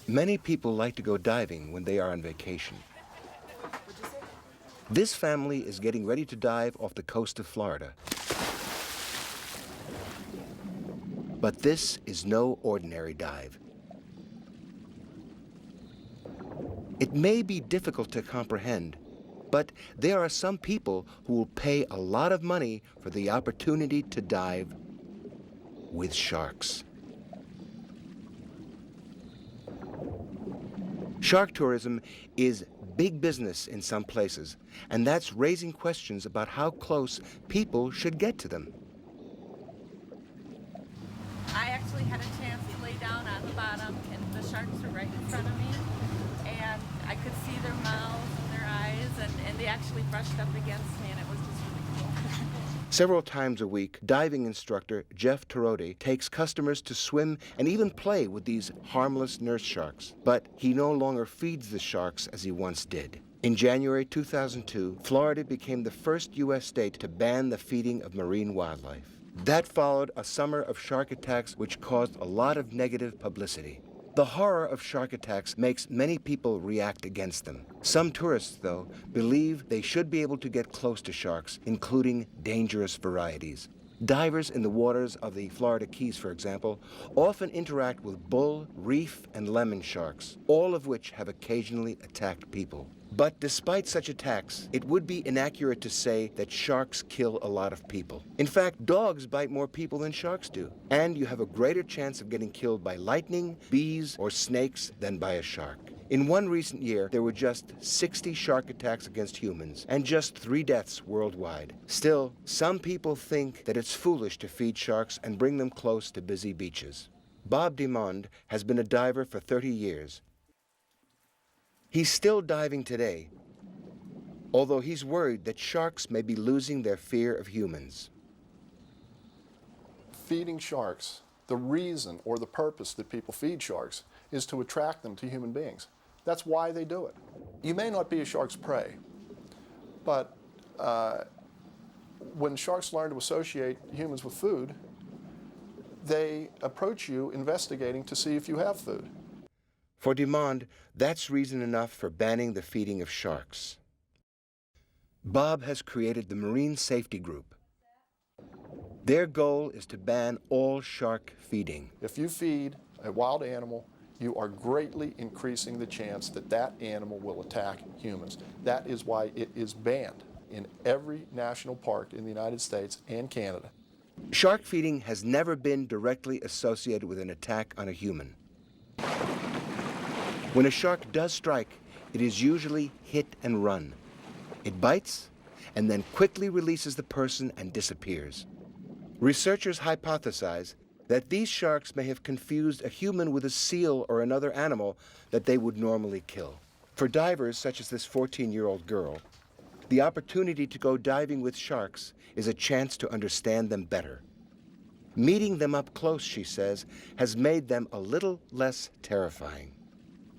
Many people like to go diving when they are on vacation. This family is getting ready to dive off the coast of Florida. But this is no ordinary dive. It may be difficult to comprehend, but there are some people who will pay a lot of money for the opportunity to dive with sharks. Shark tourism is big business in some places, and that's raising questions about how close people should get to them. I actually had a chance to lay down on the bottom, and the sharks were right in front of me, and I could see their mouths and their eyes, and they actually brushed up against me, and it was just really cool. Several times a week, diving instructor Jeff Torodi takes customers to swim and even play with these harmless nurse sharks. But he no longer feeds the sharks as he once did. In January 2002, Florida became the first U.S. state to ban the feeding of marine wildlife. That followed a summer of shark attacks which caused a lot of negative publicity. The horror of shark attacks makes many people react against them. Some tourists, though, believe they should be able to get close to sharks, including dangerous varieties. Divers in the waters of the Florida Keys, for example, often interact with bull, reef, and lemon sharks, all of which have occasionally attacked people. But despite such attacks, it would be inaccurate to say that sharks kill a lot of people. In fact, dogs bite more people than sharks do. And you have a greater chance of getting killed by lightning, bees, or snakes than by a shark. In one recent year, there were just 60 shark attacks against humans and just 3 deaths worldwide. Still, some people think that it's foolish to feed sharks and bring them close to busy beaches. Bob DeMond has been a diver for 30 years. He's still diving today, although he's worried that sharks may be losing their fear of humans. Feeding sharks, the reason or the purpose that people feed sharks is to attract them to human beings. That's why they do it. You may not be a shark's prey, but when sharks learn to associate humans with food, they approach you investigating to see if you have food. For DeMond, that's reason enough for banning the feeding of sharks. Bob has created the Marine Safety Group. Their goal is to ban all shark feeding. If you feed a wild animal, you are greatly increasing the chance that that animal will attack humans. That is why it is banned in every national park in the United States and Canada. Shark feeding has never been directly associated with an attack on a human. When a shark does strike, it is usually hit and run. It bites and then quickly releases the person and disappears. Researchers hypothesize that these sharks may have confused a human with a seal or another animal that they would normally kill. For divers such as this 14-year-old girl, the opportunity to go diving with sharks is a chance to understand them better. Meeting them up close, she says, has made them a little less terrifying.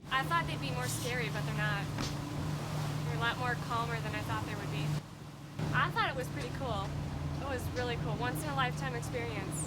I thought they'd be more scary, but they're not. They're a lot more calmer than I thought they would be. I thought it was pretty cool. It was really cool. Once in a lifetime experience.